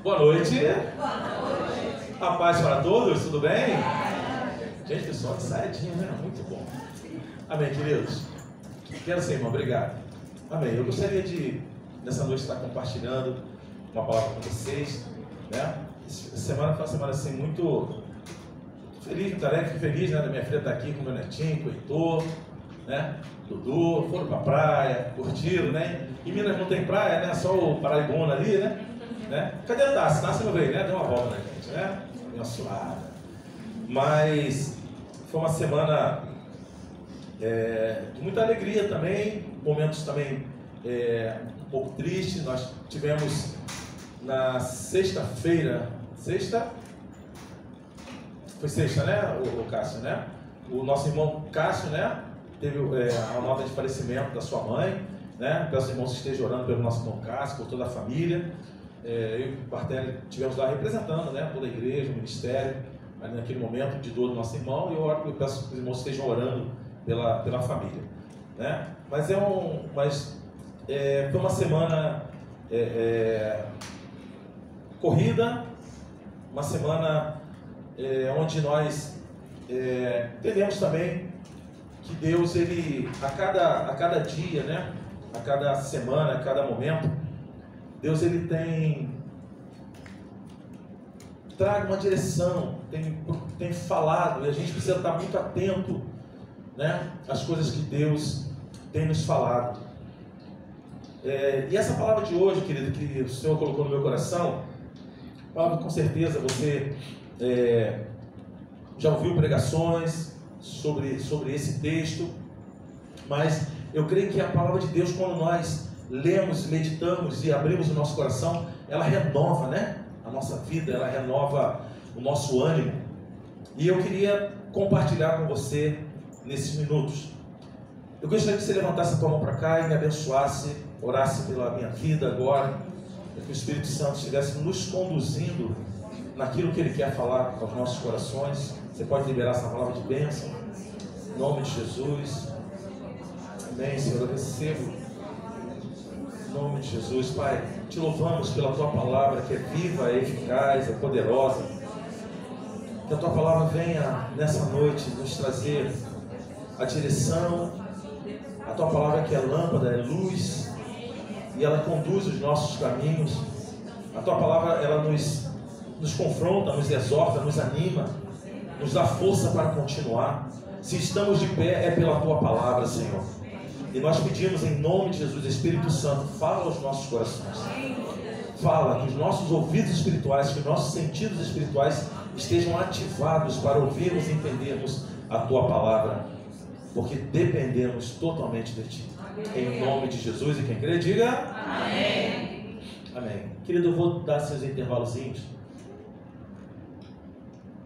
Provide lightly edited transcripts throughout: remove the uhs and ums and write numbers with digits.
Boa noite. A paz para todos, tudo bem? Gente, pessoal, ensaiadinho, né? Muito bom. Amém, queridos? Quero ser, irmão, obrigado. Amém. Eu gostaria de, nessa noite, estar compartilhando uma palavra com vocês, né? Essa semana foi uma semana assim muito feliz, muito alegre, fico feliz, né? Da minha filha estar aqui com o meu netinho, com o Heitor, né? Dudu, foram pra praia, curtiram, né? Em Minas não tem praia, né? Só o Paraibuna ali, né? Cadê a Tassi? Tassi não veio, né? Deu uma volta na gente, né? Deu uma suada. Mas foi uma semana de muita alegria também, momentos também um pouco tristes. Nós tivemos na sexta-feira, foi sexta, né, o Cássio, né? O nosso irmão Cássio, né? Teve a nota de falecimento da sua mãe, né? Peço aos irmãos que estejam orando pelo nosso irmão Cássio, por toda a família. Eu e o Bartelli estivemos lá representando, né? Toda a igreja, o ministério, ali naquele momento de dor do nosso irmão. E eu peço que os irmãos estejam orando pela família, né? Mas foi uma semana corrida, uma semana onde nós entendemos também que Deus, ele, a cada dia, né? A cada semana, a cada momento, Deus, ele traga uma direção, tem falado, e a gente precisa estar muito atento, né, às coisas que Deus tem nos falado. E essa palavra de hoje, querido, que o Senhor colocou no meu coração, palavra, com certeza você já ouviu pregações sobre esse texto, mas eu creio que a palavra de Deus, quando nós lemos, meditamos e abrimos o nosso coração, ela renova, né, a nossa vida, ela renova o nosso ânimo. E eu queria compartilhar com você nesses minutos. Eu gostaria que você levantasse a tua mão para cá e me abençoasse, orasse pela minha vida agora, para que o Espírito Santo estivesse nos conduzindo naquilo que Ele quer falar aos nossos corações. Você pode liberar essa palavra de bênção, em nome de Jesus. Amém, Senhor, eu recebo, em nome de Jesus. Pai, te louvamos pela tua palavra, que é viva, é eficaz, é poderosa. Que a tua palavra venha nessa noite nos trazer a direção. A tua palavra que é lâmpada, é luz, e ela conduz os nossos caminhos. A tua palavra, ela nos confronta, nos exorta, nos anima, nos dá força para continuar. Se estamos de pé, é pela tua palavra, Senhor. E nós pedimos em nome de Jesus, Espírito Santo, fala aos nossos corações. Fala, que os nossos ouvidos espirituais, que os nossos sentidos espirituais estejam ativados para ouvirmos e entendermos a tua palavra, porque dependemos totalmente de ti. Em nome de Jesus, e quem crê, diga amém. Amém. Querido, eu vou dar seus intervalozinhos.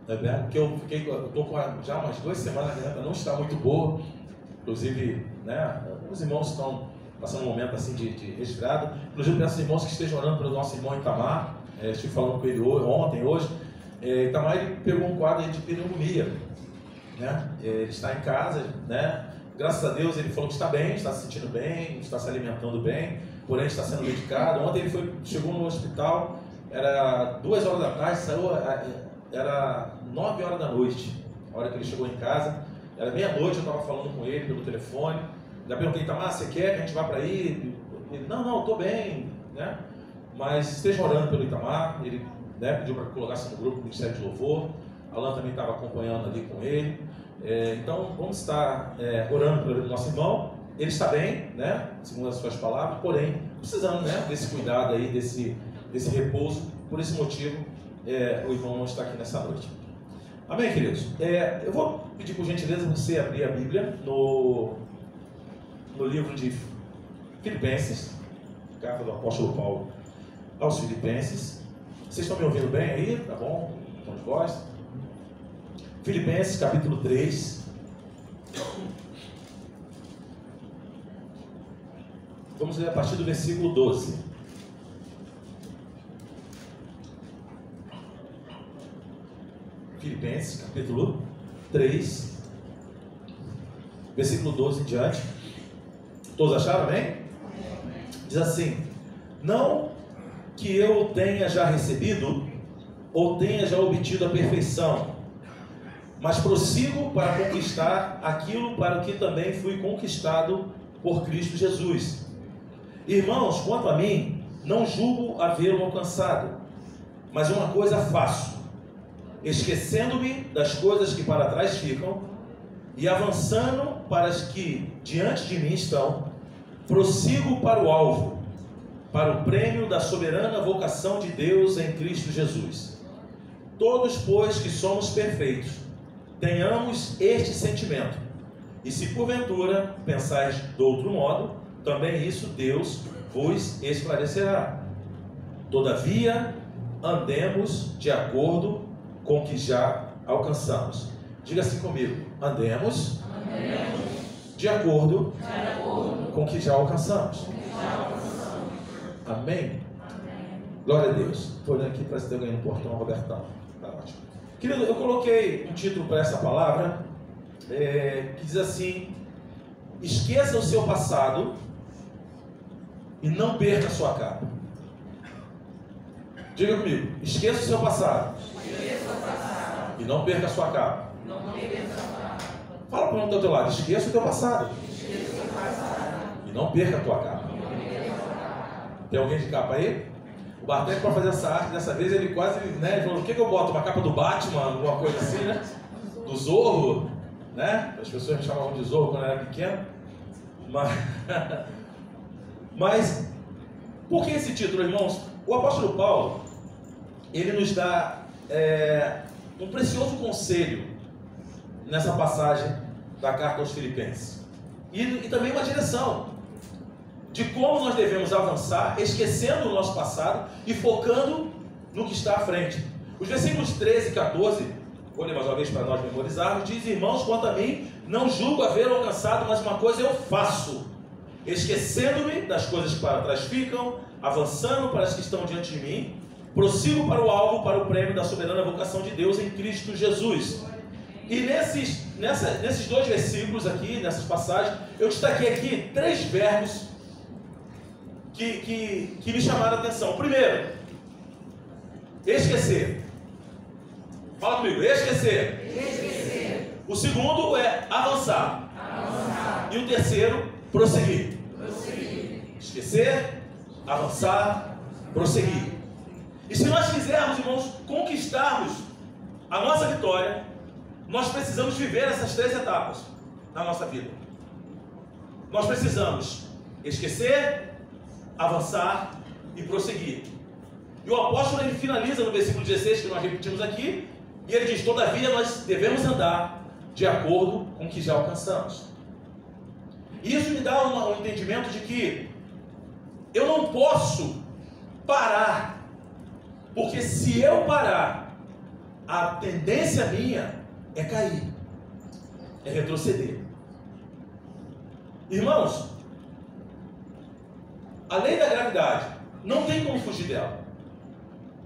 Porque eu estou com já umas 2 semanas, a garganta não está muito boa. Inclusive, né, os irmãos estão passando um momento assim de resfriado. Inclusive, peço aos irmãos que estejam orando pelo nosso irmão Itamar. Estive falando com ele ontem, hoje. Itamar, ele pegou um quadro de pneumonia, né? Ele está em casa, né? Graças a Deus, ele falou que está bem, está se sentindo bem, está se alimentando bem, porém está sendo medicado. Ontem ele chegou no hospital, era 2 horas da tarde, saiu, era 9 horas da noite, a hora que ele chegou em casa. Era meia-noite, eu estava falando com ele pelo telefone. Já perguntei, Itamar, você quer que a gente vá para aí? Ele, não, estou bem, né? Mas esteja orando pelo Itamar. Ele, né, pediu para que colocasse no grupo do Ministério de Louvor. Alan também estava acompanhando ali com ele. Então, vamos estar orando pelo nosso irmão. Ele está bem, né? Segundo as suas palavras, porém, precisando, né, desse cuidado aí, desse repouso. Por esse motivo, o irmão não está aqui nessa noite. Amém, queridos? Eu vou pedir por gentileza você abrir a Bíblia no livro de Filipenses, carta do apóstolo Paulo aos Filipenses. Vocês estão me ouvindo bem aí? Tá bom? Tom de voz? Filipenses, capítulo 3. Vamos ler a partir do versículo 12. Filipenses, capítulo 3, versículo 12 em diante. Todos acharam, amém? Diz assim: não que eu tenha já recebido ou tenha já obtido a perfeição, mas prossigo para conquistar aquilo para o que também fui conquistado por Cristo Jesus. Irmãos, quanto a mim, não julgo havê-lo alcançado, mas uma coisa faço, esquecendo-me das coisas que para trás ficam e avançando para as que diante de mim estão, prossigo para o alvo, para o prêmio da soberana vocação de Deus em Cristo Jesus. Todos, pois, que somos perfeitos, tenhamos este sentimento, e se porventura pensais de outro modo, também isso Deus vos esclarecerá. Todavia, andemos de acordo com o que já alcançamos. Diga assim comigo: andemos de acordo com o que já alcançamos. Amém? Glória a Deus. Estou olhando aqui, parece que tem alguém no portão, Robertão. Tá ótimo. Querido, eu coloquei um título para essa palavra, que diz assim: esqueça o seu passado e não perca a sua capa. Diga comigo: esqueça o seu passado e não perca a sua capa. Fala para o teu lado: esqueça o teu passado e não perca a tua capa. Tem alguém de capa aí? O Bartek, para fazer essa arte, dessa vez ele quase, né, falou: o que eu boto? Uma capa do Batman, alguma coisa assim, né? Do Zorro, né? As pessoas me chamavam de Zorro quando eu era pequeno. Mas por que esse título, irmãos? O apóstolo Paulo, ele nos dá um precioso conselho nessa passagem da carta aos Filipenses. E também uma direção de como nós devemos avançar, esquecendo o nosso passado e focando no que está à frente. Os versículos 13 e 14, vou ler mais uma vez para nós memorizarmos, diz: irmãos, quanto a mim, não julgo haver alcançado, mas uma coisa eu faço, esquecendo-me das coisas que para trás ficam, avançando para as que estão diante de mim, prossigo para o alvo, para o prêmio da soberana vocação de Deus em Cristo Jesus. E nesses dois versículos aqui, nessas passagens, eu destaquei aqui 3 verbos que me chamaram a atenção. Primeiro, esquecer. Fala comigo: esquecer. O segundo é avançar. E o terceiro, prosseguir. Esquecer, avançar, prosseguir. E se nós quisermos, irmãos, conquistarmos a nossa vitória, nós precisamos viver essas 3 etapas na nossa vida. Nós precisamos esquecer, avançar e prosseguir. E o apóstolo, ele finaliza no versículo 16, que nós repetimos aqui, e ele diz: todavia nós devemos andar de acordo com o que já alcançamos. E isso me dá um entendimento de que eu não posso parar, porque se eu parar, a tendência minha é cair, é retroceder. Irmãos, a lei da gravidade, não tem como fugir dela.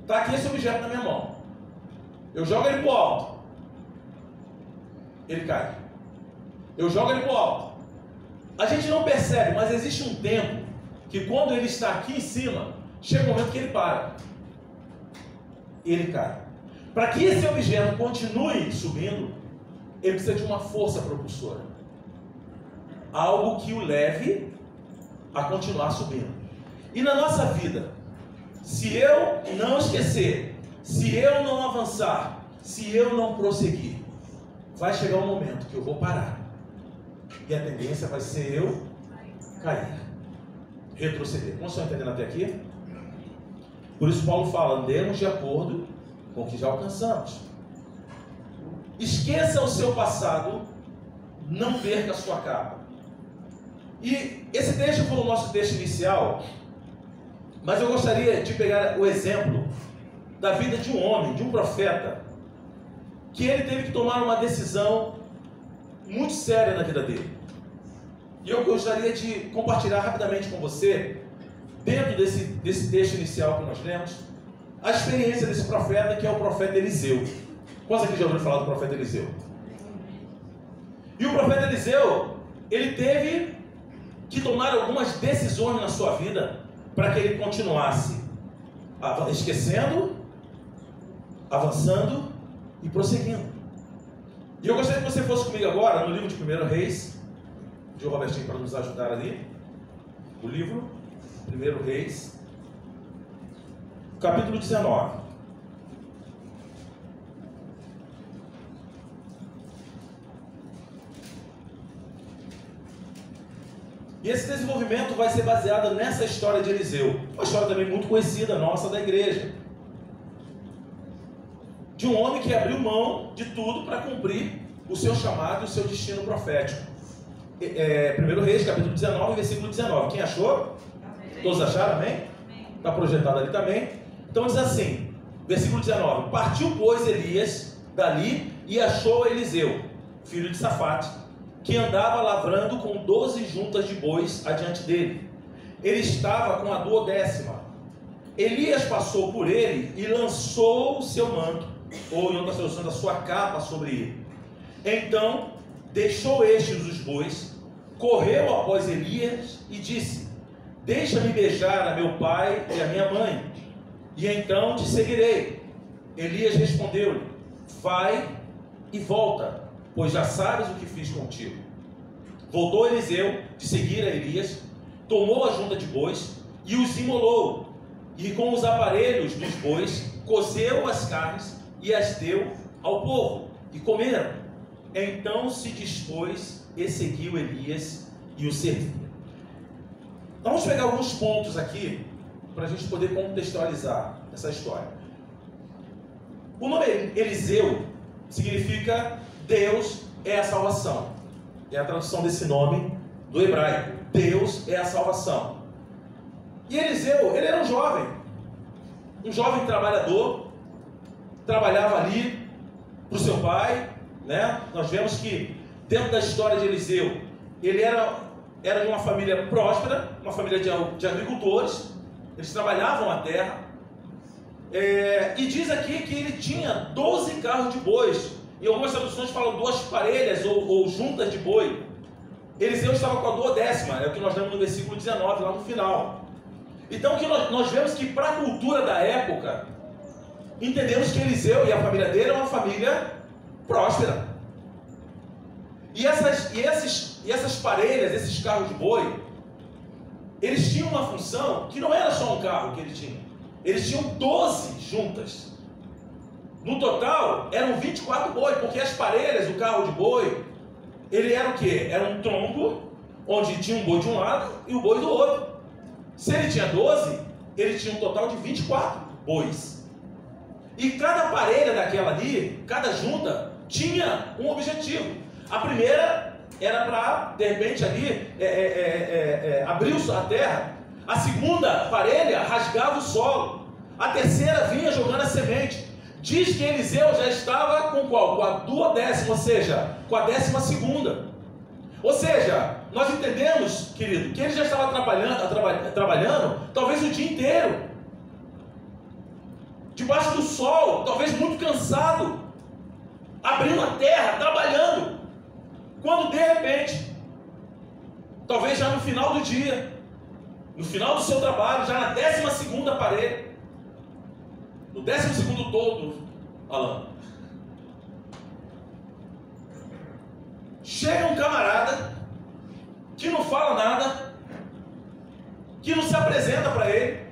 Está aqui esse objeto na minha mão. Eu jogo ele para o alto, ele cai. Eu jogo ele para o alto. A gente não percebe, mas existe um tempo que quando ele está aqui em cima, chega um momento que ele para. Ele cai. Para que esse objeto continue subindo, ele precisa de uma força propulsora. Algo que o leve a continuar subindo. E na nossa vida, se eu não esquecer, se eu não avançar, se eu não prosseguir, vai chegar um momento que eu vou parar. E a tendência vai ser eu cair, retroceder. Como estão entendendo até aqui? Por isso Paulo fala: andemos de acordo com o que já alcançamos. Esqueça o seu passado, não perca a sua capa. E esse texto foi o nosso texto inicial, mas eu gostaria de pegar o exemplo da vida de um homem, de um profeta, que ele teve que tomar uma decisão muito séria na vida dele. E eu gostaria de compartilhar rapidamente com você, dentro desse texto inicial que nós lemos, a experiência desse profeta, que é o profeta Eliseu. Quantos aqui já ouviram falar do profeta Eliseu? E o profeta Eliseu, ele teve que tomar algumas decisões na sua vida para que ele continuasse esquecendo, avançando e prosseguindo. E eu gostaria que você fosse comigo agora no livro de 1 Reis, de Robertinho para nos ajudar ali. O livro 1 Reis, capítulo 19. E esse desenvolvimento vai ser baseado nessa história de Eliseu, uma história também muito conhecida nossa da igreja, de um homem que abriu mão de tudo para cumprir o seu chamado e o seu destino profético. 1 Reis, capítulo 19, versículo 19. Quem achou? Amém. Todos acharam? Amém? Está projetado ali também. Então diz assim, versículo 19: Partiu, pois, Elias dali e achou Eliseu, filho de Safate, que andava lavrando com 12 juntas de bois adiante dele. Ele estava com a 12ª. Elias passou por ele e lançou o seu manto, ou em outra tradução, a sua capa sobre ele. Então deixou estes os bois, correu após Elias e disse: Deixa-me beijar a meu pai e a minha mãe, e então te seguirei. Elias respondeu-lhe: Vai e volta, pois já sabes o que fiz contigo. Voltou Eliseu de seguir a Elias, tomou a junta de bois e os imolou, e com os aparelhos dos bois cozeu as carnes e as deu ao povo, e comeram. Então se dispôs e seguiu Elias e o serviu. Vamos pegar alguns pontos aqui para a gente poder contextualizar essa história. O nome Eliseu significa Deus é a salvação. É a tradução desse nome do hebraico. Deus é a salvação. E Eliseu, ele era um jovem trabalhador, trabalhava ali para o seu pai, né? Nós vemos que dentro da história de Eliseu, ele era de uma família próspera, uma família de agricultores, eles trabalhavam a terra, e diz aqui que ele tinha 12 carros de bois, e algumas traduções falam 2 parelhas ou juntas de boi. Eliseu estava com a 12ª, é o que nós lemos no versículo 19, lá no final. Então que nós vemos que para a cultura da época, entendemos que Eliseu e a família dele é uma família próspera. E essas parelhas, esses carros de boi, eles tinham uma função que não era só um carro que ele tinha. Eles tinham 12 juntas. No total, eram 24 boi, porque as parelhas, o carro de boi, ele era o quê? Era um tronco, onde tinha um boi de um lado e o boi do outro. Se ele tinha 12, ele tinha um total de 24 bois. E cada parelha daquela ali, cada junta, tinha um objetivo. A primeira era para, de repente, ali, abrir a terra. A segunda parelha rasgava o solo. A terceira vinha jogando a semente. Diz que Eliseu já estava com qual? Com a 12ª, ou seja, com a 12ª. Ou seja, nós entendemos, querido, que ele já estava trabalhando talvez o dia inteiro, debaixo do sol, talvez muito cansado, abrindo a terra, trabalhando, quando de repente, talvez já no final do dia, no final do seu trabalho, já na 12ª parede, no 12º todo, Alan, chega um camarada que não fala nada, que não se apresenta para ele,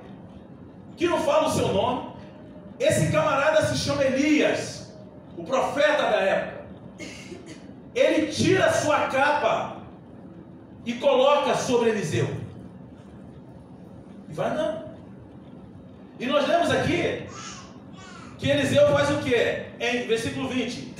que não fala o seu nome. Esse camarada se chama Elias, o profeta da época. Ele tira a sua capa e coloca sobre Eliseu e vai andando. E nós lemos aqui que Eliseu faz o quê? Em versículo 20,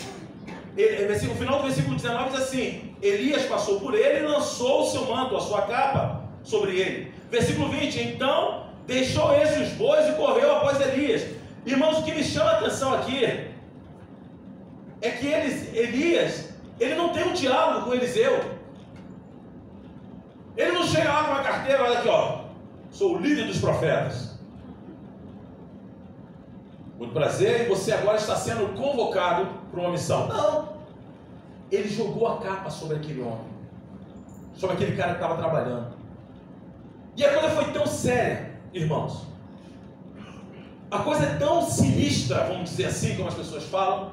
no final do versículo 19 diz assim: Elias passou por ele e lançou o seu manto, a sua capa, sobre ele. Versículo 20, então deixou esse os bois e correu após Elias. Irmãos, o que me chama a atenção aqui é que Elias, ele não tem um diálogo com Eliseu. Ele não chega lá com uma carteira, olha aqui, ó, sou o líder dos profetas. Muito prazer, e você agora está sendo convocado para uma missão. Não. Ele jogou a capa sobre aquele homem, sobre aquele cara que estava trabalhando. E a coisa foi tão séria, irmãos, a coisa é tão sinistra, vamos dizer assim, como as pessoas falam,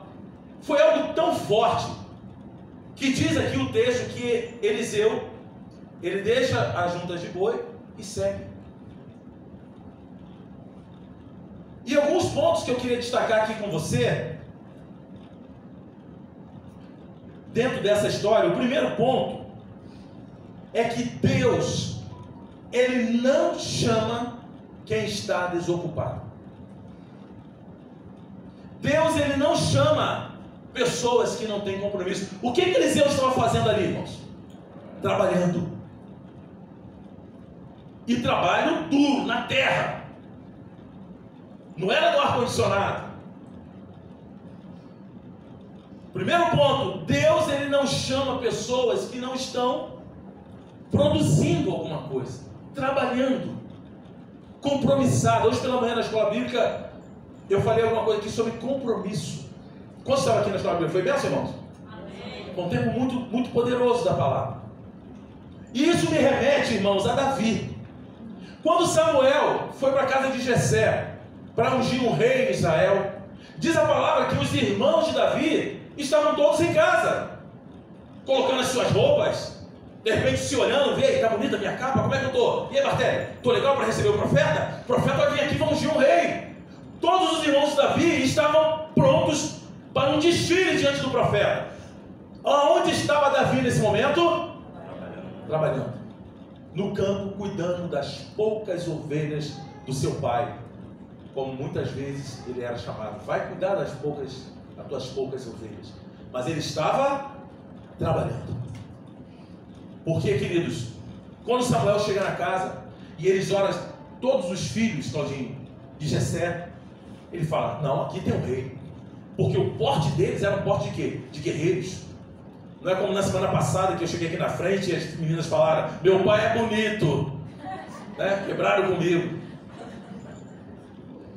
foi algo tão forte, que diz aqui o texto que Eliseu, ele deixa as juntas de boi e segue. E alguns pontos que eu queria destacar aqui com você, dentro dessa história, o primeiro ponto é que Deus, Ele não chama quem está desocupado. Deus, Ele não chama pessoas que não têm compromisso. O que Eliseu estava fazendo ali, irmãos? Trabalhando. E trabalho duro, na terra. Não era no ar-condicionado. Primeiro ponto, Deus, Ele não chama pessoas que não estão produzindo alguma coisa, trabalhando, compromissado. Hoje pela manhã na escola bíblica, eu falei alguma coisa aqui sobre compromisso. Quando estava aqui na escola bíblica, foi bênção, irmãos? Amém. Foi um tempo muito poderoso da palavra. E isso me remete, irmãos, a Davi. Quando Samuel foi para a casa de Jessé, para ungir um rei em Israel, diz a palavra que os irmãos de Davi estavam todos em casa, colocando as suas roupas, de repente se olhando, vê, está bonita a minha capa, como é que eu estou? E aí, Bartelli, estou legal para receber o profeta? O profeta vai vir aqui, vamos ungir um rei. Todos os irmãos de Davi estavam prontos para um desfile diante do profeta. Aonde estava Davi nesse momento? Trabalhando. No campo, cuidando das poucas ovelhas do seu pai. Como muitas vezes ele era chamado. Vai cuidar das tuas poucas ovelhas. Mas ele estava trabalhando. Porque, queridos, quando Samuel chega na casa e eles olham todos os filhos, Claudinho, de Jessé, ele fala, não, aqui tem um rei. Porque o porte deles era um porte de quê? De guerreiros. Não é como na semana passada que eu cheguei aqui na frente e as meninas falaram, meu pai é bonito, né? Quebraram comigo.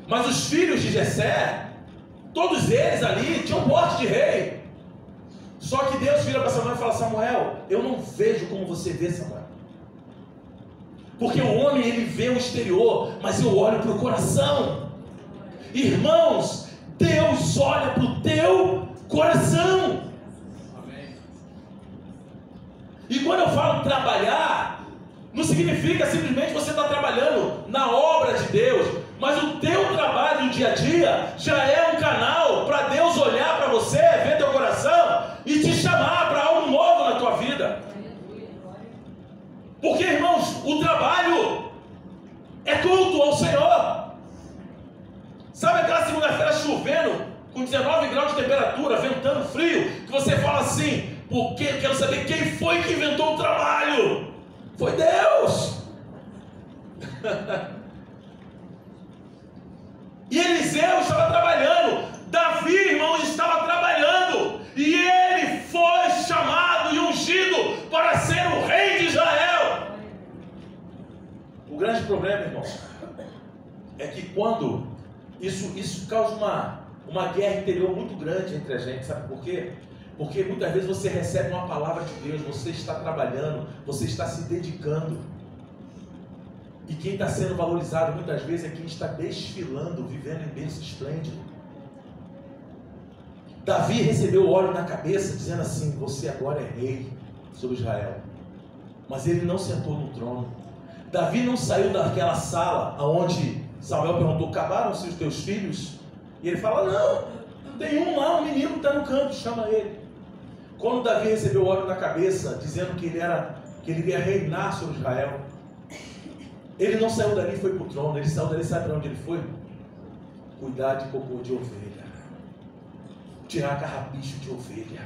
Mas os filhos de Jessé, todos eles ali tinham porte de rei. Só que Deus vira para Samuel e fala, Samuel, eu não vejo como você vê, Samuel. Porque o homem, ele vê o exterior, mas eu olho para o coração. Irmãos, Deus olha para o teu coração. Amém. E quando eu falo trabalhar, não significa simplesmente você estar trabalhando na obra de Deus, mas o teu trabalho no dia a dia já é um canal para Deus olhar para você, ver teu coração e te chamar para algo novo na tua vida. Porque, irmãos, o trabalho é culto ao Senhor. Sabe aquela segunda-feira chovendo, com 19 graus de temperatura, ventando frio, que você fala assim, porque eu quero saber quem foi que inventou o trabalho? Foi Deus. E Eliseu estava trabalhando, Davi, irmãos, estava trabalhando, e ele foi chamado e ungido para ser o rei de Israel. O grande problema, irmãos, é que quando isso causa uma guerra interior muito grande entre a gente, sabe por quê? Porque muitas vezes você recebe uma palavra de Deus, você está trabalhando, você está se dedicando, e quem está sendo valorizado muitas vezes é quem está desfilando, vivendo em berço esplêndido. Davi recebeu óleo na cabeça, dizendo assim, você agora é rei sobre Israel. Mas ele não sentou no trono. Davi não saiu daquela sala onde Samuel perguntou, acabaram-se os teus filhos? E ele fala, não, tem um lá, um menino que está no canto, chama ele. Quando Davi recebeu óleo na cabeça, dizendo que ele iria reinar sobre Israel, ele não saiu dali e foi para o trono. Ele saiu dali, sabe para onde ele foi? Cuidar de cocô de ovelha, tirar carrapicho de ovelha.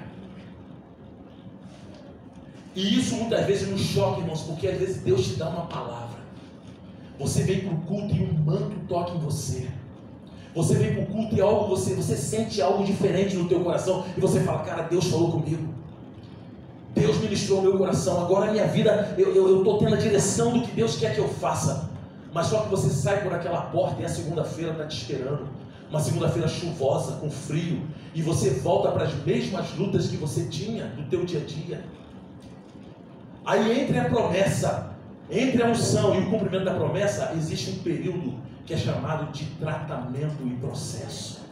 E isso muitas vezes nos choca, irmãos, porque às vezes Deus te dá uma palavra, você vem para o culto e um manto toca em você. Você vem para o culto e algo, você sente algo diferente no teu coração, e você fala, cara, Deus falou comigo, Deus ministrou o meu coração, agora a minha vida, eu estou tendo a direção do que Deus quer que eu faça. Mas só que você sai por aquela porta e a segunda-feira está te esperando, uma segunda-feira chuvosa, com frio, e você volta para as mesmas lutas que você tinha no teu dia a dia. Aí entra a promessa, Entre a unção e o cumprimento da promessa, existe um período que é chamado de tratamento e processo.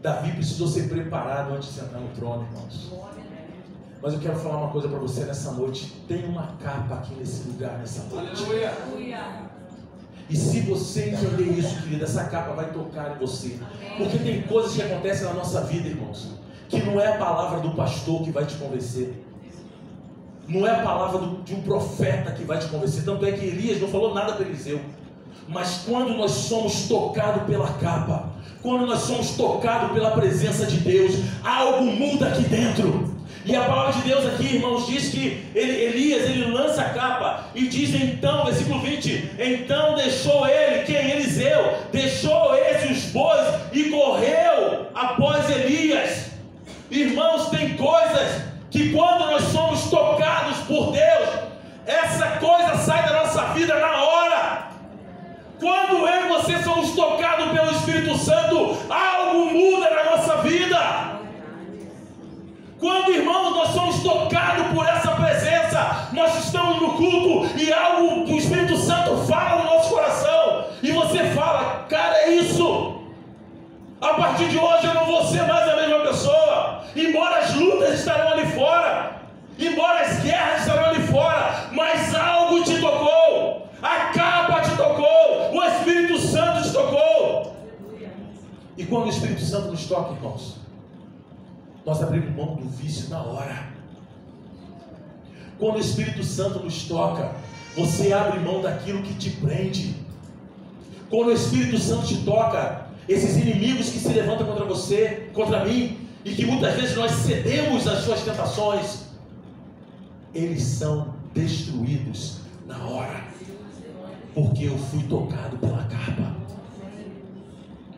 Davi precisou ser preparado antes de sentar no trono, irmãos. Mas eu quero falar uma coisa para você nessa noite. Tem uma capa aqui nesse lugar, nessa noite. Aleluia. E se você entender isso, querido, essa capa vai tocar em você. Porque tem coisas que acontecem na nossa vida, irmãos, que não é a palavra do pastor que vai te convencer. Não é a palavra de um profeta que vai te convencer. Tanto é que Elias não falou nada para Eliseu. Mas quando nós somos tocados pela capa, quando nós somos tocados pela presença de Deus, algo muda aqui dentro. E a palavra de Deus aqui, irmãos, diz que Elias lança a capa e diz então, versículo 20, então deixou ele, quem? Eliseu, deixou esse os bois e correu após Elias. Irmãos, tem coisas que quando nós somos tocados por Deus, essa coisa sai da nossa vida na hora. Quando eu e você somos tocados pelo Espírito Santo, algo muda na nossa vida. Quando, irmãos, nós somos tocados por essa presença, nós estamos no culto e algo que o Espírito Santo fala no nosso coração, e você fala, cara, é isso. A partir de hoje eu não vou ser mais a mesma pessoa. Embora as lutas estarão ali fora, embora as guerras estarão ali fora, mas algo te tocou. A capa te tocou. O Espírito Santo te tocou. E quando o Espírito Santo nos toca, irmãos, nós abrimos mão do vício na hora. Quando o Espírito Santo nos toca, você abre mão daquilo que te prende. Quando o Espírito Santo te toca, esses inimigos que se levantam contra você, contra mim, e que muitas vezes nós cedemos às suas tentações, eles são destruídos na hora, porque eu fui tocado pela capa.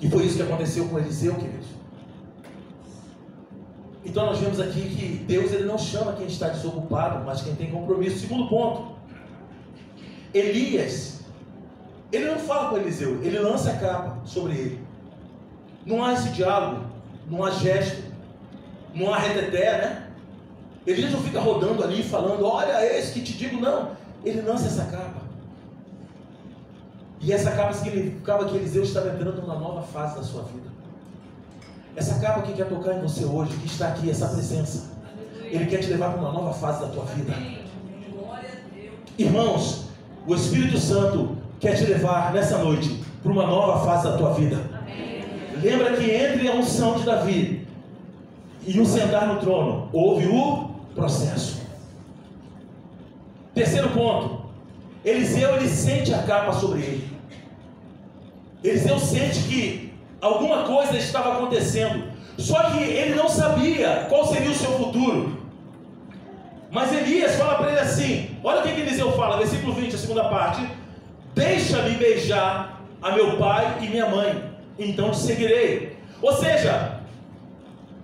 E foi isso que aconteceu com Eliseu, queridos. Então nós vemos aqui que Deus, ele não chama quem está desocupado, mas quem tem compromisso. Segundo ponto, Elias, ele não fala com Eliseu, ele lança a capa sobre ele. Não há esse diálogo, não há gesto, não há reteté, né? Elias não fica rodando ali falando, olha, esse que te digo, não. Ele lança essa capa. E essa capa significava que Eliseu estava entrando numa nova fase da sua vida. Essa capa que quer tocar em você hoje, que está aqui, essa presença, ele quer te levar para uma nova fase da tua vida. Irmãos, o Espírito Santo quer te levar nessa noite para uma nova fase da tua vida. Lembra que entre a unção de Davi e o sentar no trono, houve o processo. Terceiro ponto, Eliseu, ele sente a capa sobre ele. Eliseu sente que alguma coisa estava acontecendo, só que ele não sabia qual seria o seu futuro. Mas Elias fala para ele assim, olha o que Eliseu fala, versículo 20, a segunda parte: deixa-me beijar a meu pai e minha mãe, então te seguirei. Ou seja,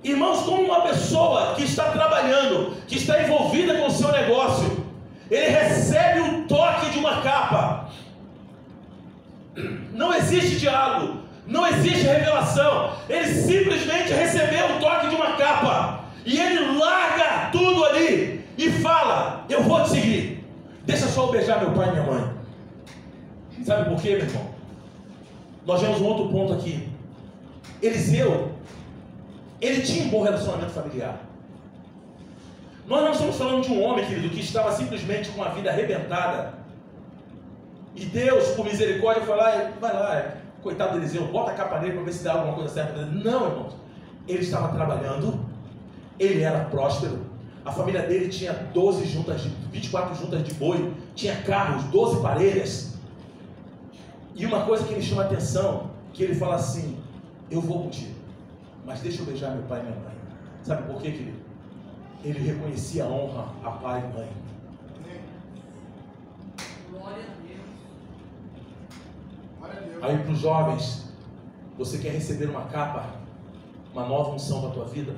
irmãos, como uma pessoa que está trabalhando, que está envolvida com o seu negócio, ele recebe o toque de uma capa. Não existe diálogo, não existe revelação. Ele simplesmente recebeu o toque de uma capa, e ele larga tudo ali e fala, eu vou te seguir. Deixa só eu beijar meu pai e minha mãe. Sabe por quê, meu irmão? Nós vemos um outro ponto aqui. Eliseu, ele tinha um bom relacionamento familiar. Nós não estamos falando de um homem, querido, que estava simplesmente com a vida arrebentada, e Deus, por misericórdia, foi lá, vai lá, coitado de Eliseu, bota a capa nele para ver se dá alguma coisa certa. Não, irmãos, ele estava trabalhando, ele era próspero, a família dele tinha 24 juntas de boi, tinha carros, 12 parelhas. E uma coisa que me chama a atenção, que ele fala assim, eu vou contigo, mas deixa eu beijar meu pai e minha mãe. Sabe por quê, querido? Ele reconhecia a honra a pai e mãe. Glória a Deus. Aí para os jovens, você quer receber uma capa, uma nova unção para a tua vida?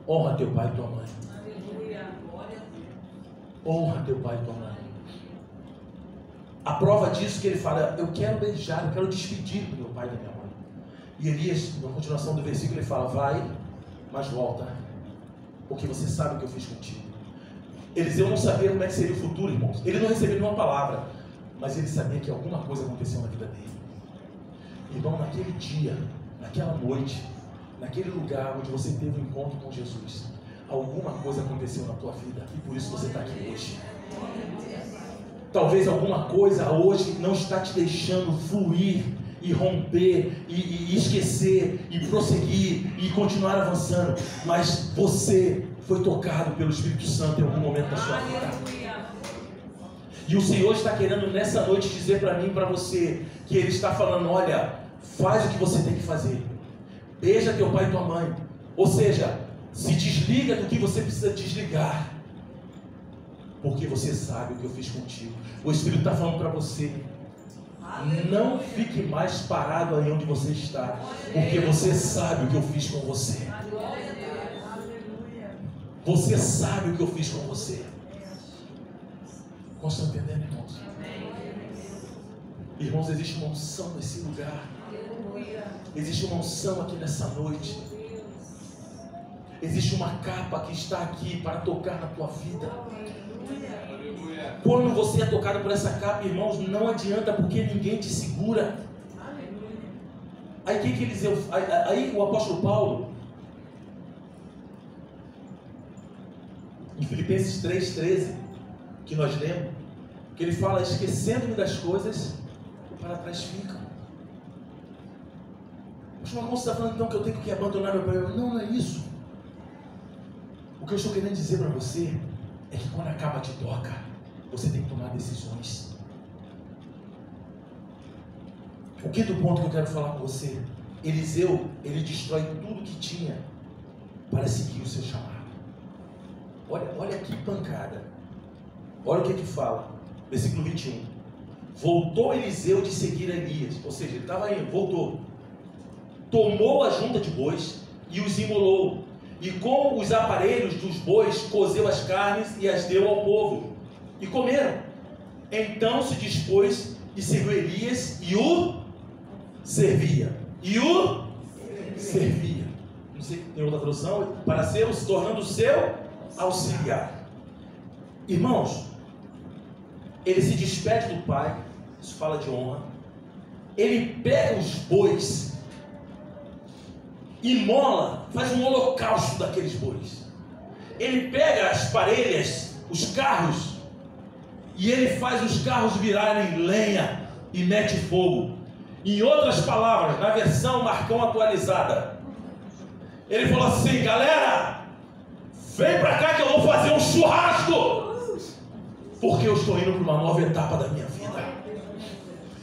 Honra teu pai e tua mãe. Aleluia. Glória a Deus. Honra teu pai e tua mãe. A prova disso que ele fala, eu quero beijar, eu quero despedir do meu pai e da minha mãe. E Elias, na continuação do versículo, ele fala, vai, mas volta, porque você sabe o que eu fiz contigo. Eliseu não sabia como é que seria o futuro, irmãos. Ele não recebeu nenhuma palavra, mas ele sabia que alguma coisa aconteceu na vida dele. Irmão, naquele dia, naquela noite, naquele lugar onde você teve um encontro com Jesus, alguma coisa aconteceu na tua vida e por isso você está aqui hoje. Talvez alguma coisa hoje não está te deixando fluir e romper e esquecer e prosseguir e continuar avançando, mas você foi tocado pelo Espírito Santo em algum momento da sua vida. E o Senhor está querendo nessa noite dizer para mim e para você que Ele está falando: olha, faz o que você tem que fazer, beija teu pai e tua mãe, ou seja, se desliga do que você precisa desligar, porque você sabe o que eu fiz contigo. O Espírito está falando para você: não fique mais parado aí onde você está, porque você sabe o que eu fiz com você. Você sabe o que eu fiz com você. Vocês estão entendendo, irmãos? Irmãos, existe uma unção nesse lugar. Existe uma unção aqui nessa noite. Existe uma capa que está aqui para tocar na tua vida. Quando você é tocado por essa capa, irmãos, não adianta, porque ninguém te segura. Aí o que Eliseu? Aí o apóstolo Paulo, em Filipenses 3,13, que nós lemos, que ele fala: esquecendo-me das coisas que para trás ficam. Mas como você está falando então que eu tenho que abandonar meu pai? Não, não é isso. O que eu estou querendo dizer para você é que quando a capa te toca, você tem que tomar decisões. O quinto ponto que eu quero falar com você: Eliseu, ele destrói tudo que tinha para seguir o seu chamado. Olha que pancada. Olha o que fala, versículo 21. Voltou Eliseu de seguir Elias, ou seja, ele estava indo, voltou. Tomou a junta de bois e os imolou, e com os aparelhos dos bois cozeu as carnes e as deu ao povo, e comeram. Então se dispôs e seguiu Elias e o servia. Servia. Não sei se tem outra tradução, para ser, se tornando o seu auxiliar. Irmãos, ele se despede do pai, isso fala de honra. Ele pega os bois, imola, faz um holocausto daqueles bois. Ele pega as parelhas, os carros, e ele faz os carros virarem lenha e mete fogo. Em outras palavras, na versão Marcão atualizada, ele falou assim: galera, vem pra cá que eu vou fazer um churrasco, porque eu estou indo para uma nova etapa da minha vida.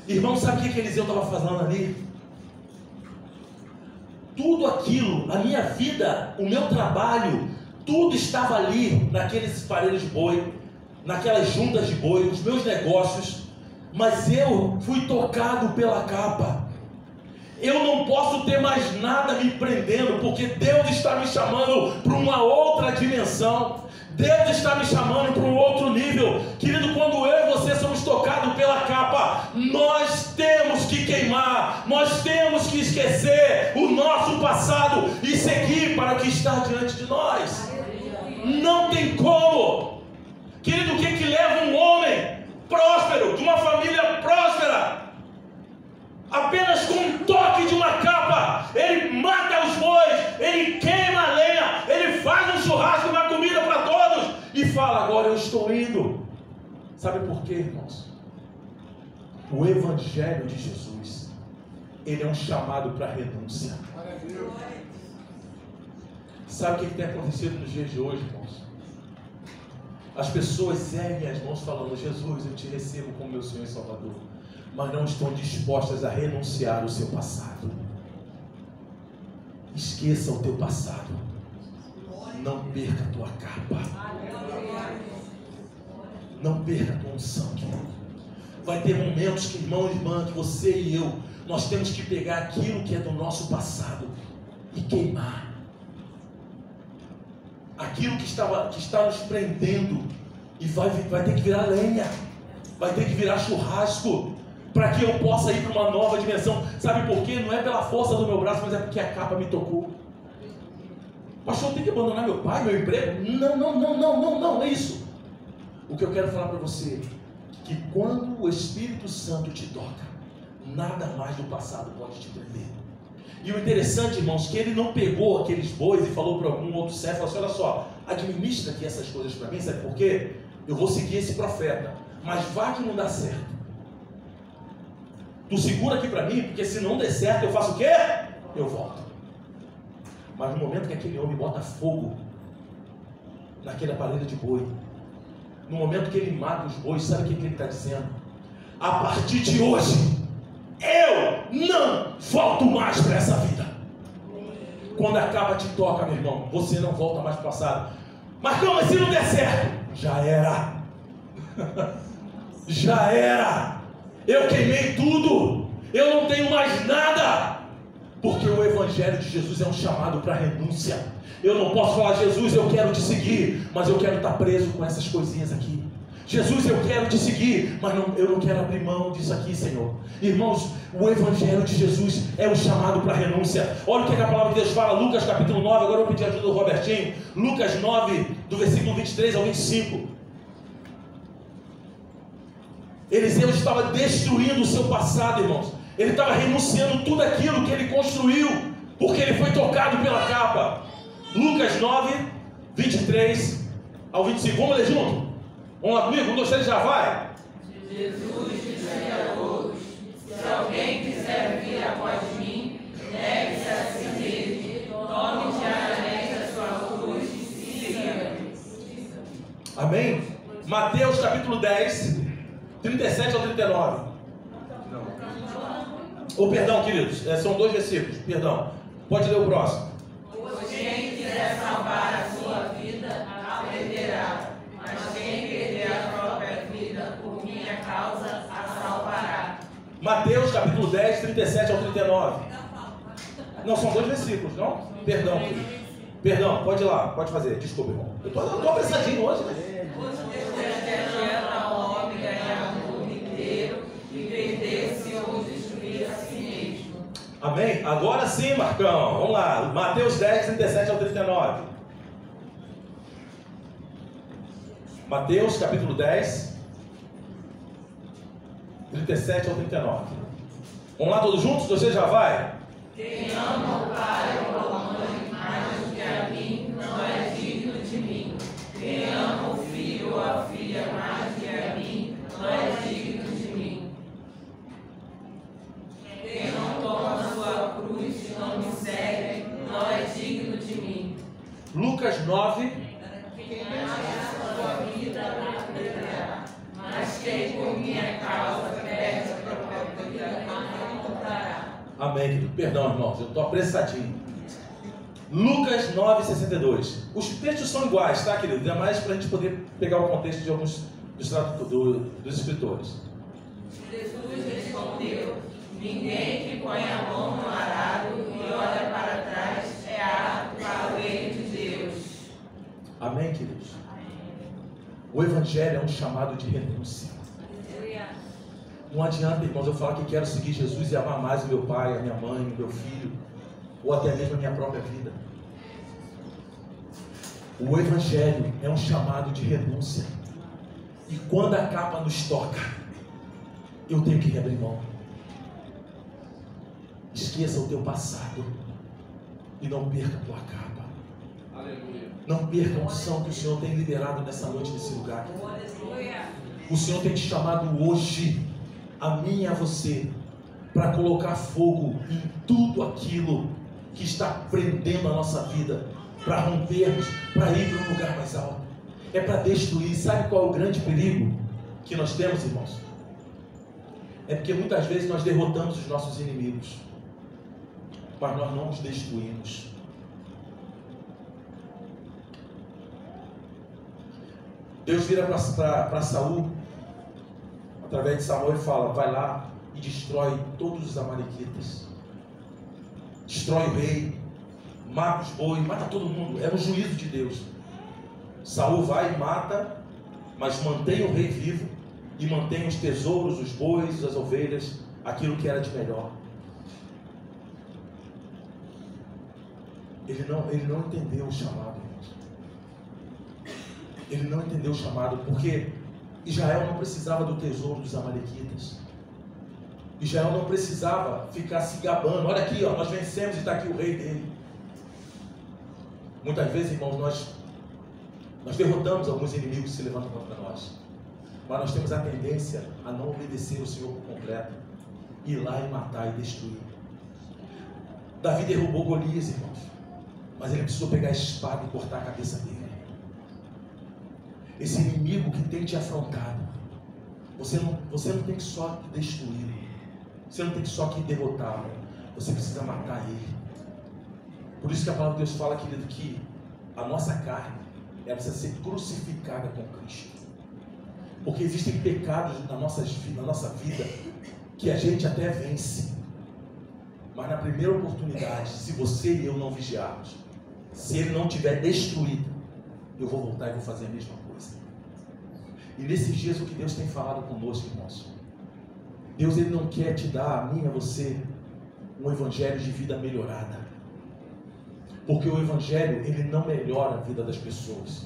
Irmão, sabe o que Eliseu estava fazendo ali? Tudo aquilo, a minha vida, o meu trabalho, tudo estava ali, naqueles parelhos de boi, naquelas juntas de boi, os meus negócios, mas eu fui tocado pela capa. Eu não posso ter mais nada me prendendo, porque Deus está me chamando para uma outra dimensão. Deus está me chamando para um outro nível. Querido, quando eu e você somos tocados pela capa, nós temos que queimar, nós temos que esquecer o nosso passado e seguir para o que está diante de nós. Não tem como. Querido, o que leva um homem próspero, de uma família próspera? Apenas com um toque de uma capa, ele mata os bois, ele queima a lenha, ele faz um churrasco, uma comida para todos e fala: agora eu estou indo. Sabe por quê, irmãos? O Evangelho de Jesus, ele é um chamado para renúncia. Sabe o que tem acontecido nos dias de hoje, irmãos? As pessoas erguem as mãos falando: Jesus, eu te recebo como meu Senhor e Salvador, mas não estão dispostas a renunciar ao seu passado. Esqueça o teu passado. Não perca a tua capa. Não perca a tua unção, querido. Vai ter momentos que, irmão e irmã, que você e eu, nós temos que pegar aquilo que é do nosso passado e queimar. Aquilo que está nos prendendo, e vai ter que virar lenha, vai ter que virar churrasco, para que eu possa ir para uma nova dimensão. Sabe por quê? Não é pela força do meu braço, mas é porque a capa me tocou. Pastor, eu tenho que abandonar meu pai, meu emprego? Não é isso. O que eu quero falar para você, que quando o Espírito Santo te toca, nada mais do passado pode te prender. E o interessante, irmãos, que ele não pegou aqueles bois e falou para algum outro servo, falou assim, olha só, administra aqui essas coisas para mim, sabe por quê? Eu vou seguir esse profeta, mas vá que não dá certo. Tu segura aqui para mim, porque se não der certo, eu faço o quê? Eu volto. Mas no momento que aquele homem bota fogo naquele aparelho de boi, no momento que ele mata os bois, sabe o que ele está dizendo? A partir de hoje, eu não volto mais para essa vida. Quando acaba te toca, meu irmão, você não volta mais para o passado. Marcão, mas se não der certo, já era. Já era. Eu queimei tudo. Eu não tenho mais nada. Porque o Evangelho de Jesus é um chamado para renúncia. Eu não posso falar, Jesus, eu quero te seguir, mas eu quero estar preso com essas coisinhas aqui. Jesus, eu quero te seguir, mas eu não quero abrir mão disso aqui, Senhor. Irmãos, o Evangelho de Jesus é um chamado para renúncia. Olha o que a palavra de Deus fala, Lucas capítulo 9, agora eu vou pedir ajuda do Robertinho. Lucas 9, do versículo 23 ao 25. Eliseu estava destruindo o seu passado, irmãos. Ele estava renunciando tudo aquilo que ele construiu, porque ele foi tocado pela capa. Lucas 9, 23 ao 25. Vamos ler junto? Vamos lá comigo? 1, 2, 3, já vai. Jesus disse a todos: se alguém quiser vir após mim, negue-se a si mesmo, tome diariamente a sua cruz e siga-me. Amém? Mateus capítulo 10, 37 ao 39. Oh, perdão, queridos, são 2 versículos, perdão. Pode ler o próximo. Pois quem quiser salvar a sua vida, a perderá. Mas quem perder a própria vida por minha causa, a salvará. Mateus capítulo 10, 37 ao 39. Não, são 2 versículos, não? Perdão, querido. Perdão, pode ir lá, pode fazer. Desculpa, irmão. Eu tô apressadinho hoje, né? Ao homem ganhar o mundo inteiro e perder-se ou destruir a si mesmo. Amém? Agora sim, Marcão. Vamos lá. Mateus 10, 37 ao 39. Mateus capítulo 10, 37 ao 39. Vamos lá todos juntos? Você já vai? Quem ama o pai ou a mãe mais do que a mim, não é digno de mim. Quem ama o filho ou a filha mais do que a mim, não é digno de mim. Quem não toma a sua cruz e não me segue, não é digno de mim. Lucas 9. Quem ama a sua vida, a perderá. Mas quem por minha causa perde a própria vida, não encontrará. Amém, querido. Perdão, irmãos, eu estou apressadinho. Lucas 9, 62. Os textos são iguais, tá, querido? É mais para a gente poder pegar o contexto de alguns dos escritores. Jesus respondeu: ninguém que põe a mão no arado e olha para trás é apto para o reino de Deus. Amém, queridos? O Evangelho é um chamado de renúncia. Não adianta, irmãos, eu falar que quero seguir Jesus e amar mais o meu pai, a minha mãe, o meu filho, ou até mesmo a minha própria vida. O Evangelho é um chamado de renúncia. E quando a capa nos toca, eu tenho que abrir mão. Esqueça o teu passado e não perca a tua capa. Aleluia. Não perca a unção que o Senhor tem liberado nessa noite, nesse lugar. O Senhor tem te chamado hoje, a mim e a você, para colocar fogo em tudo aquilo que está prendendo a nossa vida, para rompermos, para ir para um lugar mais alto. É para destruir. Sabe qual é o grande perigo que nós temos, irmãos? É porque muitas vezes nós derrotamos os nossos inimigos, mas nós não os destruímos. Deus vira para Saul, através de Samuel, e fala: vai lá e destrói todos os amalequitas, destrói o rei, mata os bois, mata todo mundo. É um juízo de Deus. Saul vai e mata, mas mantém o rei vivo e mantém os tesouros, os bois, as ovelhas, aquilo que era de melhor. Ele não entendeu o chamado, irmãos. Ele não entendeu o chamado, porque Israel não precisava do tesouro dos amalequitas. Israel não precisava ficar se gabando. Olha aqui, ó, nós vencemos e está aqui o rei dele. Muitas vezes, irmãos, nós derrotamos alguns inimigos que se levantam contra nós. Mas nós temos a tendência a não obedecer o Senhor por completo. Ir lá e matar e destruir. Davi derrubou Golias, irmãos. Mas ele precisou pegar a espada e cortar a cabeça dele. Esse inimigo que tem te afrontado, você não tem que só destruí-lo. Você não tem que só que derrotá-lo. Você precisa matar ele. Por isso que a palavra de Deus fala, querido, que a nossa carne, ela precisa ser crucificada com Cristo. Porque existem pecados na nossa vida que a gente até vence. Mas na primeira oportunidade, se você e eu não vigiarmos, se ele não tiver destruído, eu vou voltar e vou fazer a mesma coisa. E nesses dias o que Deus tem falado conosco, irmãos, Deus ele não quer te dar, a mim e a você, um evangelho de vida melhorada. Porque o evangelho, ele não melhora a vida das pessoas.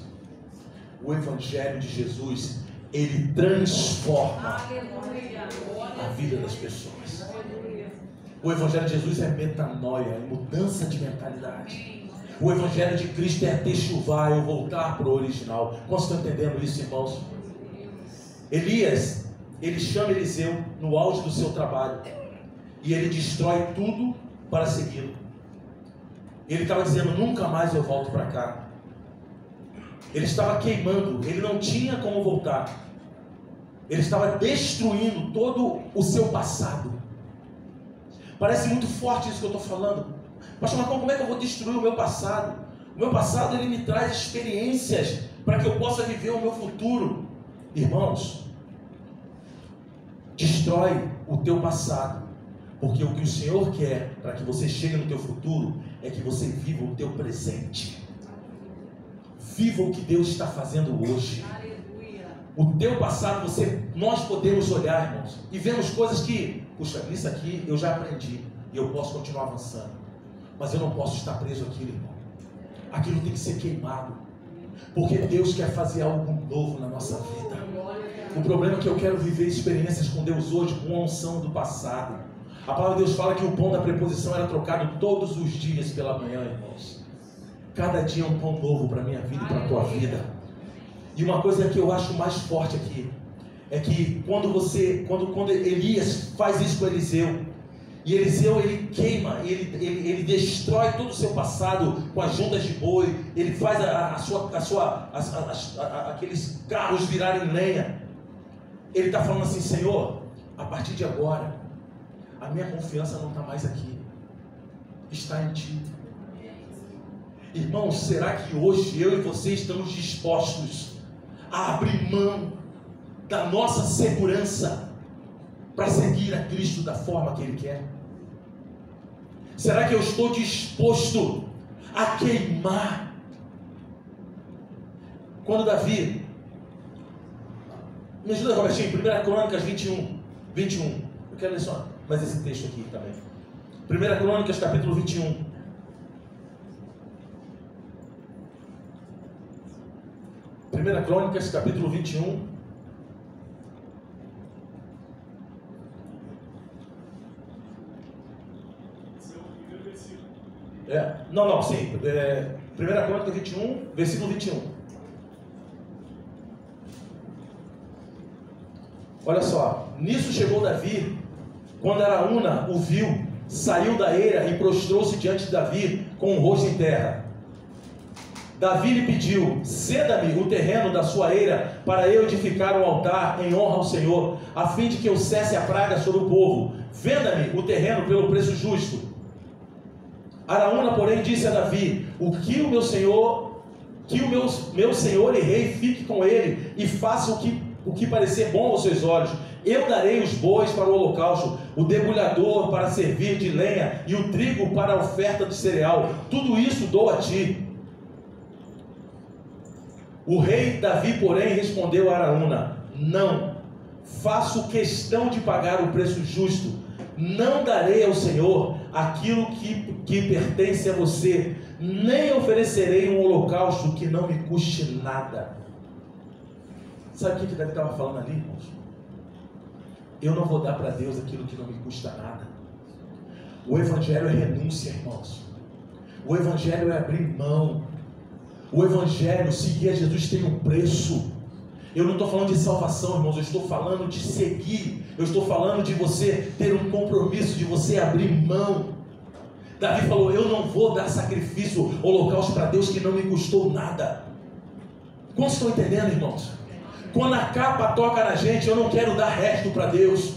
O evangelho de Jesus, ele transforma a vida das pessoas. O evangelho de Jesus é metanoia, é mudança de mentalidade. O evangelho de Cristo é techuvá, é voltar para o original. Quantos estão entendendo isso, irmãos? Elias, ele chama Eliseu no auge do seu trabalho e ele destrói tudo para segui-lo. Ele estava dizendo, nunca mais eu volto para cá. Ele estava queimando, ele não tinha como voltar. Ele estava destruindo todo o seu passado. Parece muito forte isso que eu estou falando. Pastor Marcão, como é que eu vou destruir o meu passado? O meu passado, ele me traz experiências para que eu possa viver o meu futuro. Irmãos, destrói o teu passado. Porque o que o Senhor quer para que você chegue no teu futuro é que você viva o teu presente. Viva o que Deus está fazendo hoje. O teu passado, nós podemos olhar, irmãos, e vemos coisas que, puxa, isso aqui eu já aprendi e eu posso continuar avançando. Mas eu não posso estar preso àquilo, irmão. Aquilo tem que ser queimado. Porque Deus quer fazer algo novo na nossa vida. O problema é que eu quero viver experiências com Deus hoje com a unção do passado. A palavra de Deus fala que o pão da preposição era trocado todos os dias pela manhã, irmãos. Cada dia é um pão novo para a minha vida e para a tua vida. E uma coisa que eu acho mais forte aqui é que quando Elias faz isso com Eliseu, e Eliseu ele queima, ele destrói todo o seu passado com as juntas de boi, ele faz aqueles carros virarem lenha. Ele está falando assim, Senhor, a partir de agora, a minha confiança não está mais aqui, está em Ti. Irmãos, será que hoje eu e você estamos dispostos a abrir mão da nossa segurança para seguir a Cristo da forma que Ele quer? Será que eu estou disposto a queimar? Quando Davi, me ajuda, Robertinho, 1 Crônicas 21. Eu quero ler só mais esse texto aqui também. 1 Crônicas capítulo 21. Primeira Crônicas, capítulo 21. Esse é o primeiro versículo. Sim. Primeira Crônica 21, versículo 21. Olha só. Nisso chegou Davi, quando Araúna o viu, saiu da eira e prostrou-se diante de Davi com o rosto em terra. Davi lhe pediu, ceda-me o terreno da sua eira, para eu edificar um altar em honra ao Senhor, a fim de que eu cesse a praga sobre o povo. Venda-me o terreno pelo preço justo. Araúna, porém, disse a Davi, meu senhor e rei fique com ele, e faça o que parecer bom aos seus olhos. Eu darei os bois para o holocausto, o debulhador para servir de lenha, e o trigo para a oferta de cereal. Tudo isso dou a ti. O rei Davi, porém, respondeu a Araúna, não, faço questão de pagar o preço justo, não darei ao Senhor aquilo que pertence a você, nem oferecerei um holocausto que não me custe nada. Sabe o que Davi estava falando ali, irmãos? Eu não vou dar para Deus aquilo que não me custa nada. O Evangelho é renúncia, irmãos. O Evangelho é abrir mão. O Evangelho, seguir a Jesus, tem um preço. Eu não estou falando de salvação, irmãos. Eu estou falando de seguir. Eu estou falando de você ter um compromisso, de você abrir mão. Davi falou, eu não vou dar sacrifício, holocausto para Deus que não me custou nada. Quantos estão entendendo, irmãos? Quando a capa toca na gente, eu não quero dar resto para Deus.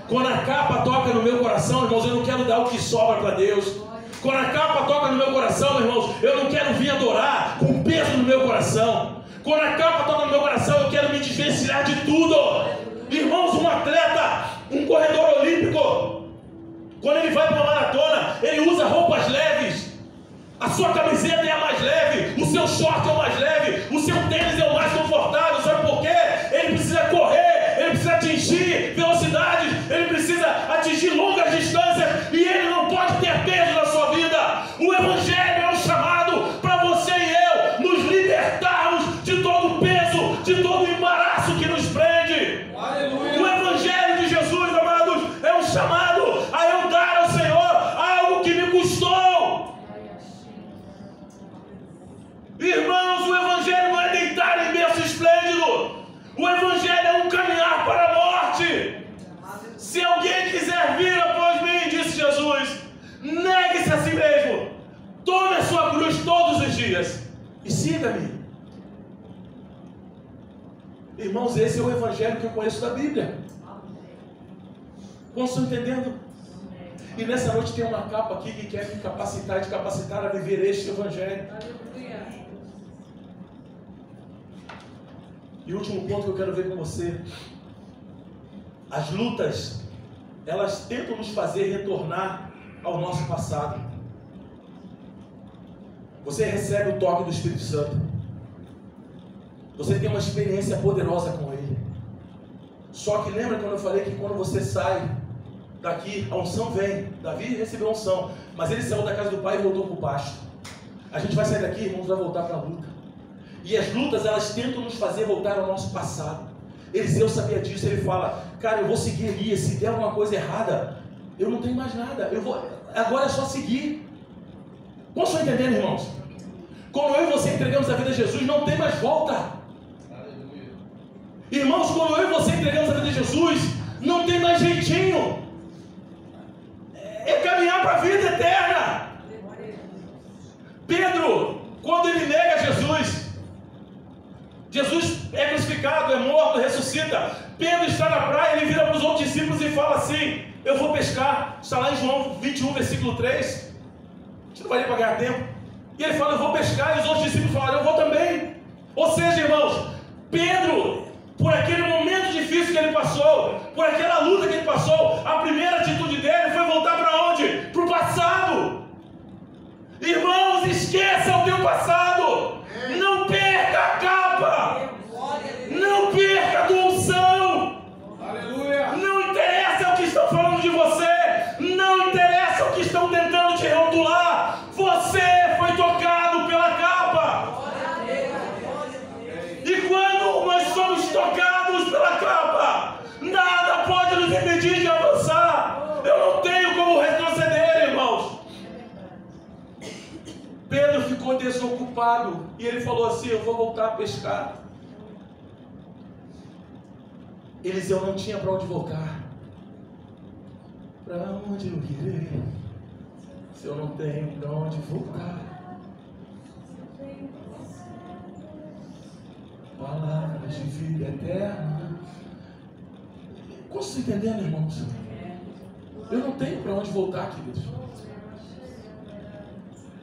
Quando a capa toca no meu coração, irmãos, eu não quero dar o que sobra para Deus. Quando a capa toca no meu coração, irmãos, eu não quero vir adorar com peso no meu coração. Quando a capa toca no meu coração, eu quero me desvencilhar de tudo. Irmãos, um atleta, um corredor olímpico, quando ele vai para uma maratona, ele usa roupas leves. A sua camiseta é a mais leve, o seu short é o mais leve, o seu tênis é o mais confortável. Sabe por quê? Ele precisa correr, ele precisa atingir velocidades, ele precisa atingir longas distâncias, e ele não pode ter peso na sua vida. O Evangelho é um chamado para você e eu nos libertarmos de todo o peso, de todo o embaraço que nos prende. Aleluia. O Evangelho de Jesus, amados, é um chamado a eu dar ao Senhor algo que me custou. Irmãos, o Evangelho não é deitar em berço esplêndido. O Evangelho é um caminhar para a morte. Se alguém quiser vir após mim, disse Jesus, negue-se a si mesmo, tome a sua cruz todos os dias e siga-me. Irmãos, esse é o Evangelho que eu conheço da Bíblia. Quantos estão entendendo? E nessa noite tem uma capa aqui que quer me capacitar e te capacitar a viver este Evangelho. E o último ponto que eu quero ver com você: as lutas, elas tentam nos fazer retornar ao nosso passado. Você recebe o toque do Espírito Santo, você tem uma experiência poderosa com Ele. Só que lembra quando eu falei que quando você sai daqui, a unção vem. Davi recebeu a unção, mas ele saiu da casa do pai e voltou para o pasto. A gente vai sair daqui, irmãos, vai voltar para a luta. E as lutas, elas tentam nos fazer voltar ao nosso passado. Eliseu sabia disso. Ele fala, cara, eu vou seguir Elias. Se der alguma coisa errada, eu não tenho mais nada. Agora é só seguir. Posso entender, irmãos? Quando eu e você entregamos a vida a Jesus, não tem mais volta. Aleluia. Irmãos, quando eu e você entregamos a vida a Jesus, não tem mais jeitinho. É caminhar para a vida eterna. Pedro, quando ele nega Jesus, Jesus é crucificado, é morto, ressuscita. Pedro está na praia, ele vira para os outros discípulos e fala assim, eu vou pescar. Está lá em João 21, versículo 3. A gente não vai para ganhar tempo. E ele fala, eu vou pescar. E os outros discípulos falaram, eu vou também. Ou seja, irmãos, Pedro, por aquele momento difícil que ele passou, por aquela luta que ele passou, a primeira atitude dele foi voltar para onde? Para o passado. Irmãos, esqueça o teu passado. Não perca a capa. Não perca a tua unção. Aleluia. Não interessa o que estão falando de você. Não interessa o que estão tentando te rotular. Você foi tocado pela capa. E quando nós somos tocados pela capa, nada pode nos impedir de avançar. Eu não tenho como retroceder, irmãos. Pedro ficou desocupado e ele falou assim, eu vou voltar a pescar. Eliseu não tinha para onde voltar. Para onde eu irei, se eu não tenho para onde voltar? Palavras de vida eterna. Como vocês estão entendendo, irmãos? Eu não tenho para onde voltar, queridos.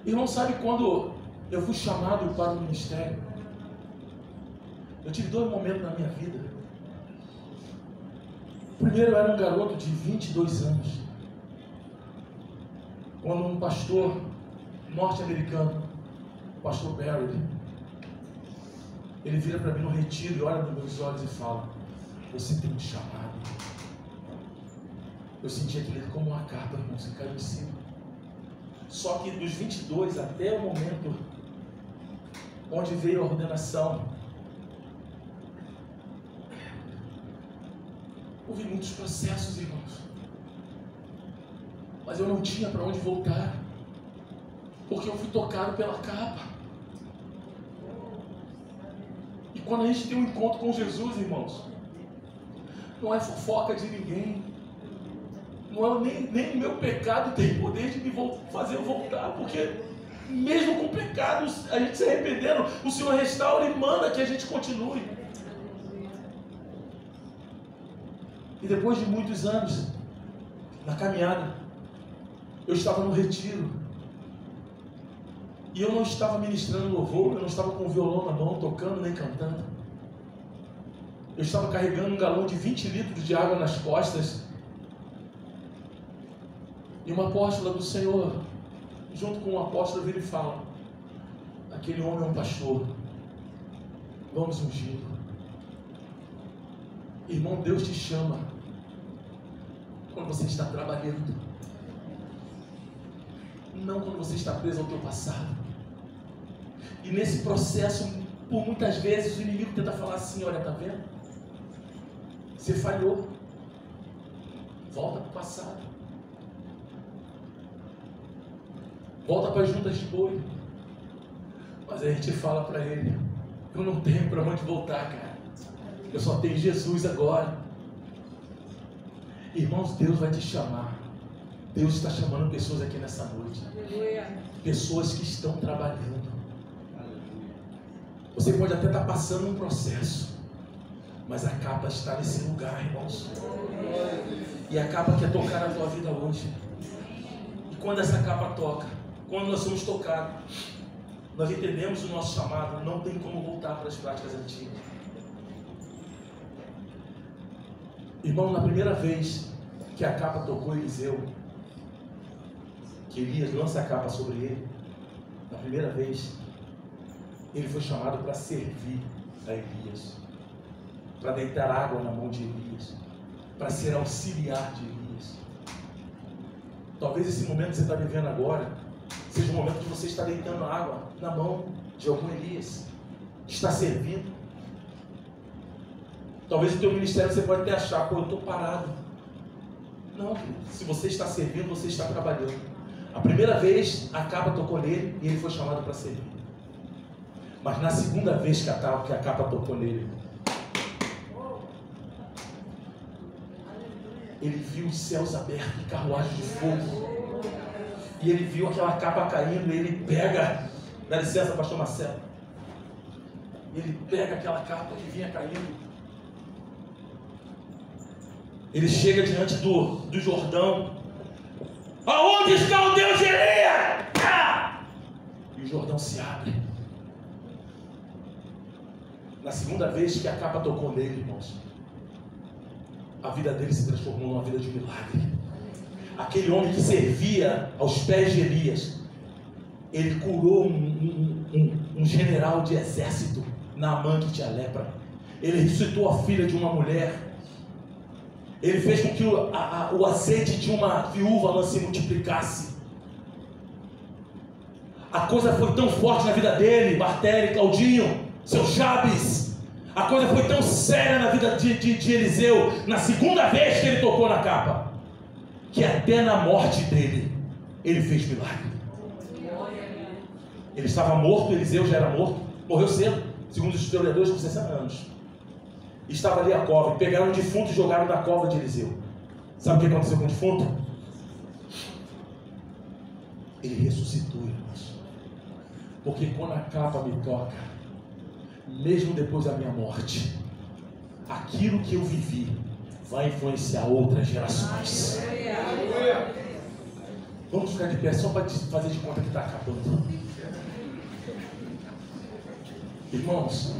Irmão, sabe quando eu fui chamado para o ministério? Eu tive dois momentos na minha vida. Primeiro, eu era um garoto de 22 anos. Quando um pastor norte-americano, o pastor Barry, ele vira para mim no retiro e olha nos meus olhos e fala, você tem um chamado. Eu senti aquilo como uma capa, irmão, você caiu em cima. Só que dos 22 até o momento onde veio a ordenação, Houve muitos processos, irmãos. Mas eu não tinha para onde voltar. Porque eu fui tocado pela capa. E quando a gente tem um encontro com Jesus, irmãos, não é fofoca de ninguém. Não é, nem o meu pecado tem poder de me fazer eu voltar. Porque mesmo com pecados, a gente se arrependendo, o Senhor restaura e manda que a gente continue. E depois de muitos anos, na caminhada, eu estava no retiro. E eu não estava ministrando louvor, eu não estava com o violão na mão, tocando nem cantando. Eu estava carregando um galão de 20 litros de água nas costas. E uma apóstola do Senhor, junto com um apóstolo, vira e fala: aquele homem é um pastor, vamos ungir-lo. Irmão, Deus te chama quando você está trabalhando, não quando você está preso ao teu passado. E nesse processo, por muitas vezes, o inimigo tenta falar assim: olha, tá vendo? Você falhou, volta para o passado. Volta para as juntas de boi. Mas a gente fala para ele: eu não tenho para onde voltar, cara. Eu só tenho Jesus agora. Irmãos, Deus vai te chamar. Deus está chamando pessoas aqui nessa noite. Pessoas que estão trabalhando. Você pode até estar passando um processo, mas a capa está nesse lugar, irmãos. E a capa quer tocar na tua vida hoje. E quando essa capa toca, quando nós somos tocados, nós entendemos o nosso chamado. Não tem como voltar para as práticas antigas. Irmão, na primeira vez que a capa tocou Eliseu, que Elias lança a capa sobre ele, na primeira vez, ele foi chamado para servir a Elias, para deitar água na mão de Elias, para ser auxiliar de Elias. Talvez esse momento que você está vivendo agora seja o momento de você estar deitando água na mão de algum Elias, está servindo. Talvez o teu ministério você pode até achar: pô, eu estou parado. Não, querido. Se você está servindo, você está trabalhando. A primeira vez a capa tocou nele e ele foi chamado para servir. Mas na segunda vez que a capa tocou nele, ele viu os céus abertos e carruagem de fogo. E ele viu aquela capa caindo e ele pega, dá licença, pastor Marcelo, ele pega aquela capa que vinha caindo. Ele chega diante do Jordão. Aonde está o Deus de Elias? E o Jordão se abre. Na segunda vez que a capa tocou nele, irmãos, a vida dele se transformou numa vida de milagre. Aquele homem que servia aos pés de Elias, ele curou um general de exército, Naamã, que tinha lepra. Ele ressuscitou a filha de uma mulher. Ele fez com que o azeite de uma viúva não se multiplicasse. A coisa foi tão forte na vida dele, Bartelli, Claudinho, seu Jabes. A coisa foi tão séria na vida de Eliseu, na segunda vez que ele tocou na capa, que até na morte dele, ele fez milagre. Ele estava morto, Eliseu já era morto, morreu cedo, segundo os historiadores, com 60 anos. Estava ali a cova, pegaram um defunto e jogaram na cova de Eliseu. Sabe o que aconteceu com o defunto? Ele ressuscitou, irmãos. Porque quando a capa me toca, mesmo depois da minha morte, aquilo que eu vivi vai influenciar outras gerações. Vamos ficar de pé só para fazer de conta que está acabando. Irmãos,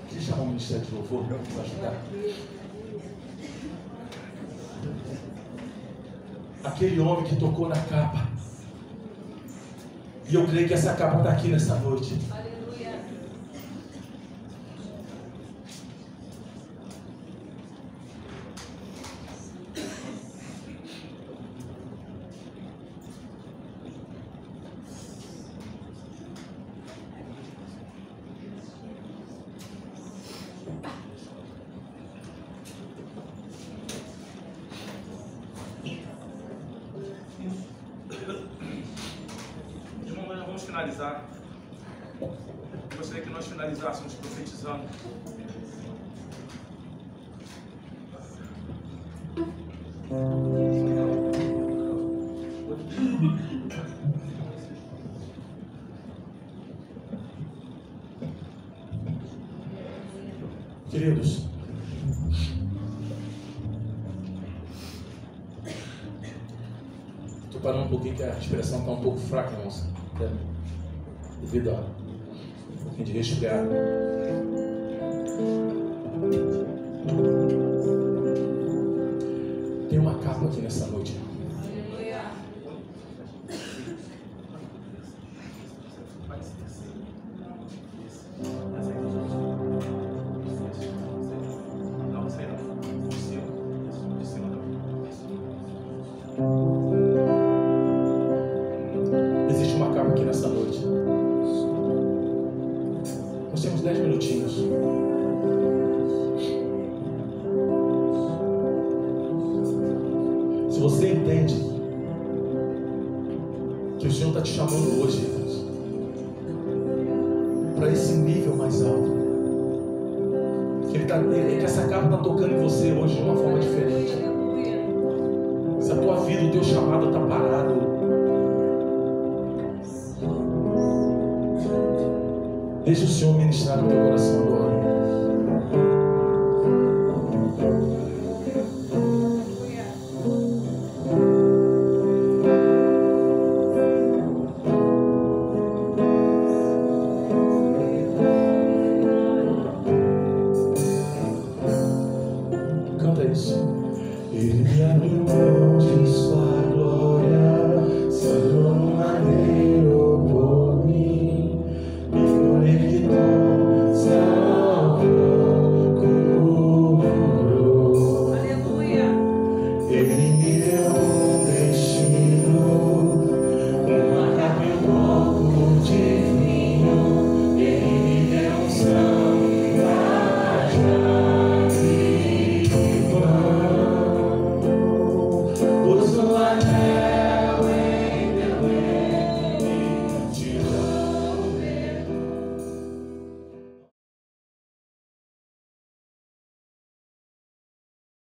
queria chamar o Ministério de Louvor para ajudar. Aquele homem que tocou na capa. E eu creio que essa capa está aqui nessa noite. finalizar. Eu gostaria que nós finalizássemos profetizando. Queridos, estou parando um pouquinho que a expressão está um pouco fraca, irmãos, devido a um pouquinho de resfriado. Tem uma capa aqui nessa noite. Existe uma capa aqui nessa noite. Nós temos 10 minutinhos. Se você entende que o Senhor está te chamando hoje, Deus, para esse nível mais alto, que essa capa está tocando em você hoje de uma forma diferente. Se a tua vida, o teu chamado está parado, deixa o Senhor ministrar no teu coração agora.